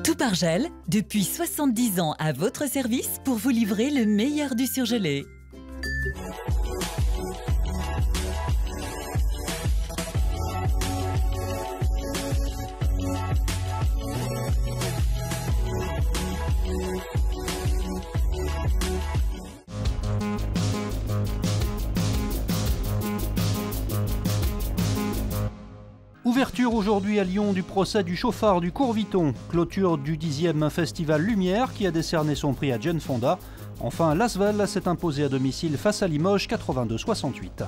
Toupargel, depuis 70 ans à votre service pour vous livrer le meilleur du surgelé. Ouverture aujourd'hui à Lyon du procès du chauffard du Courviton. Clôture du 10e Festival Lumière qui a décerné son prix à Jane Fonda. Enfin, l'Asvel s'est imposé à domicile face à Limoges 82-68.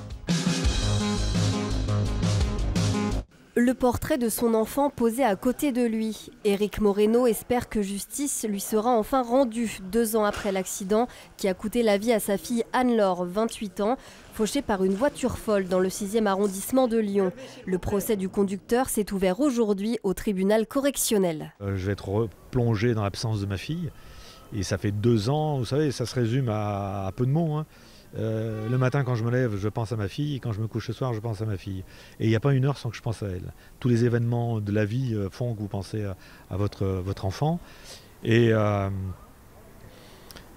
Le portrait de son enfant posé à côté de lui. Éric Moreno espère que justice lui sera enfin rendue 2 ans après l'accident qui a coûté la vie à sa fille Anne-Laure, 28 ans, fauchée par une voiture folle dans le 6e arrondissement de Lyon. Le procès du conducteur s'est ouvert aujourd'hui au tribunal correctionnel. Je vais être plongé dans l'absence de ma fille. Et ça fait 2 ans, vous savez, ça se résume à peu de mots, hein. Le matin quand je me lève, je pense à ma fille, et quand je me couche ce soir, je pense à ma fille. Et il n'y a pas une heure sans que je pense à elle. Tous les événements de la vie font que vous pensez à votre enfant. Et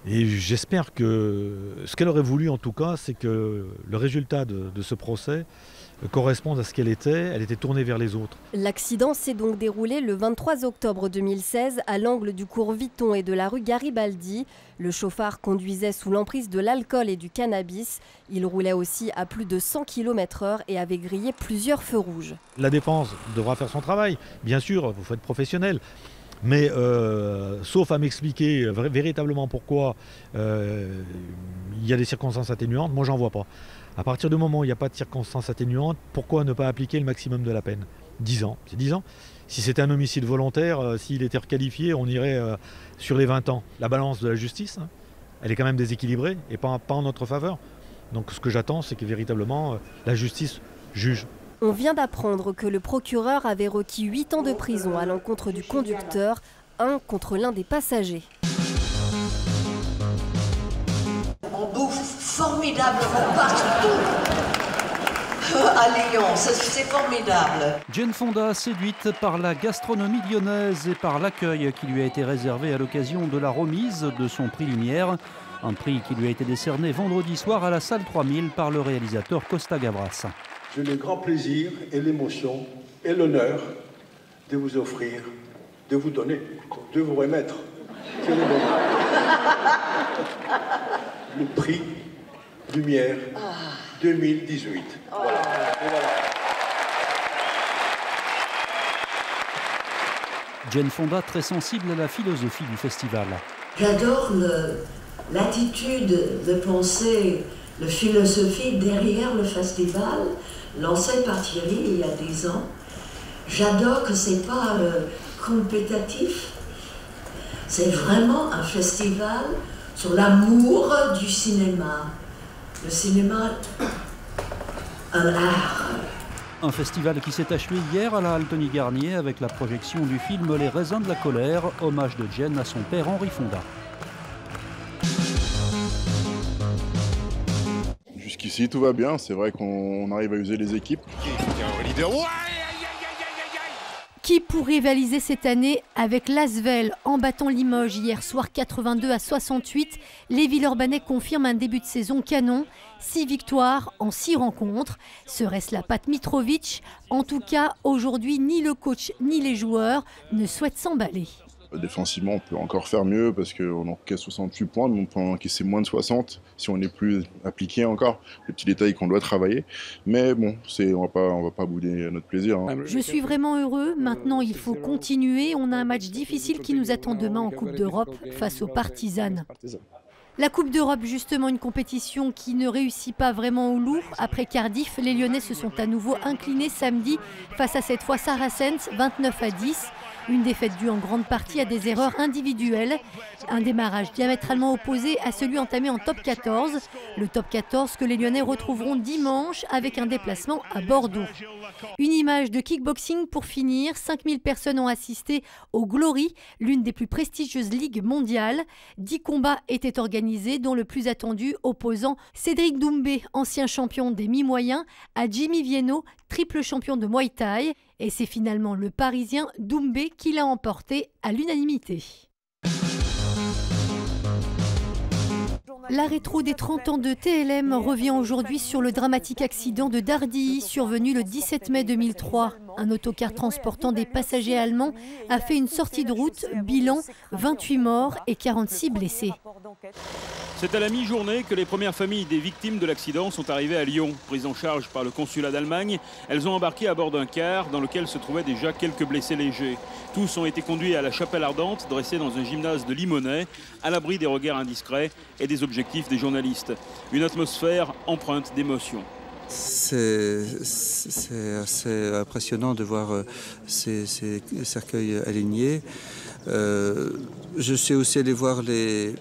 j'espère que ce qu'elle aurait voulu en tout cas, c'est que le résultat de ce procès corresponde à ce qu'elle était. Elle était tournée vers les autres. L'accident s'est donc déroulé le 23 octobre 2016 à l'angle du Courviton et de la rue Garibaldi. Le chauffard conduisait sous l'emprise de l'alcool et du cannabis. Il roulait aussi à plus de 100 km/h et avait grillé plusieurs feux rouges. La défense devra faire son travail. Bien sûr, vous faut être professionnel. Mais sauf à m'expliquer véritablement pourquoi il y a des circonstances atténuantes, moi j'en vois pas. À partir du moment où il n'y a pas de circonstances atténuantes, pourquoi ne pas appliquer le maximum de la peine? 10 ans, c'est 10 ans. Si c'était un homicide volontaire, s'il était requalifié, on irait sur les 20 ans. La balance de la justice, hein, elle est quand même déséquilibrée et pas en notre faveur. Donc ce que j'attends, c'est que véritablement la justice juge. On vient d'apprendre que le procureur avait requis 8 ans de prison à l'encontre du conducteur, 1 contre l'un des passagers. On bouffe formidablement partout à Lyon, c'est formidable. Jane Fonda séduite par la gastronomie lyonnaise et par l'accueil qui lui a été réservé à l'occasion de la remise de son prix Lumière. Un prix qui lui a été décerné vendredi soir à la salle 3000 par le réalisateur Costa Gavras. J'ai le grand plaisir et l'émotion et l'honneur de vous offrir, de vous donner, de vous remettre le prix Lumière 2018. Voilà. Et voilà. Jane Fonda très sensible à la philosophie du festival. J'adore l'attitude de penser, la philosophie derrière le festival, lancé par Thierry il y a 10 ans. J'adore que ce n'est pas compétitif, c'est vraiment un festival sur l'amour du cinéma. Le cinéma, un art. Un festival qui s'est achevé hier à la halle Tony Garnier avec la projection du film Les raisins de la colère, hommage de Jane à son père Henri Fonda. Jusqu'ici tout va bien, c'est vrai qu'on arrive à user les équipes. Qui pour rivaliser cette année avec l'Asvel en battant Limoges hier soir 82-68, les Villeurbanais confirment un début de saison canon. 6 victoires en 6 rencontres. Serait-ce la patte Mitrovic? En tout cas, aujourd'hui, ni le coach ni les joueurs ne souhaitent s'emballer. Défensivement, on peut encore faire mieux parce qu'on encaisse 68 points, mais on peut en encaisser moins de 60 si on est plus appliqué encore. Les petits détails qu'on doit travailler. Mais bon, on va pas bouder notre plaisir, hein. Je suis vraiment heureux. Maintenant, il faut continuer. On a un match difficile qui nous attend demain en Coupe d'Europe face aux Partisans. La Coupe d'Europe, justement, une compétition qui ne réussit pas vraiment au loup. Après Cardiff, les Lyonnais se sont à nouveau inclinés samedi face à cette fois Saracens, 29-10. Une défaite due en grande partie à des erreurs individuelles. Un démarrage diamétralement opposé à celui entamé en top 14. Le top 14 que les Lyonnais retrouveront dimanche avec un déplacement à Bordeaux. Une image de kickboxing pour finir. 5000 personnes ont assisté au Glory, l'une des plus prestigieuses ligues mondiales. 10 combats étaient organisés, dont le plus attendu opposant Cédric Doumbé, ancien champion des mi-moyens, à Jimmy Vienno, triple champion de Muay Thai. Et c'est finalement le Parisien Doumbé qui l'a emporté à l'unanimité. La rétro des 30 ans de TLM revient aujourd'hui sur le dramatique accident de Dardilly survenu le 17 mai 2003. Un autocar transportant des passagers allemands a fait une sortie de route, bilan 28 morts et 46 blessés. C'est à la mi-journée que les premières familles des victimes de l'accident sont arrivées à Lyon. Prises en charge par le consulat d'Allemagne, elles ont embarqué à bord d'un car dans lequel se trouvaient déjà quelques blessés légers. Tous ont été conduits à la chapelle ardente, dressée dans un gymnase de Limonest, à l'abri des regards indiscrets et des objectifs des journalistes. Une atmosphère empreinte d'émotion. C'est assez impressionnant de voir ces cercueils alignés. Je sais aussi aller voir les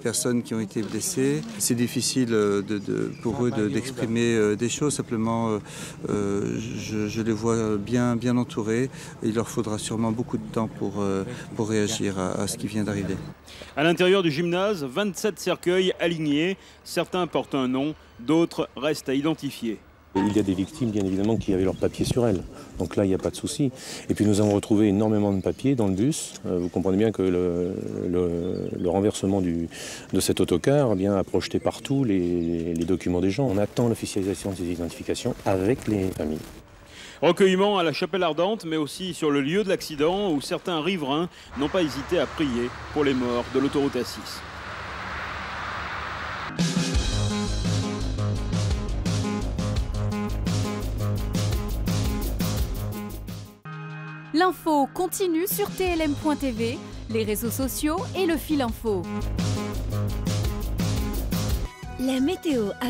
personnes qui ont été blessées. C'est difficile pour eux d'exprimer des choses, simplement je les vois bien entourés. Il leur faudra sûrement beaucoup de temps pour réagir à ce qui vient d'arriver. À l'intérieur du gymnase, 27 cercueils alignés. Certains portent un nom, d'autres restent à identifier. Il y a des victimes, bien évidemment, qui avaient leurs papiers sur elles. Donc là, il n'y a pas de souci. Et puis nous avons retrouvé énormément de papiers dans le bus. Vous comprenez bien que le renversement de cet autocar a projeté partout les documents des gens. On attend l'officialisation de ces identifications avec les familles. Recueillement à la chapelle ardente, mais aussi sur le lieu de l'accident où certains riverains n'ont pas hésité à prier pour les morts de l'autoroute A6. L'info continue sur tlm.tv, les réseaux sociaux et le fil info. La météo.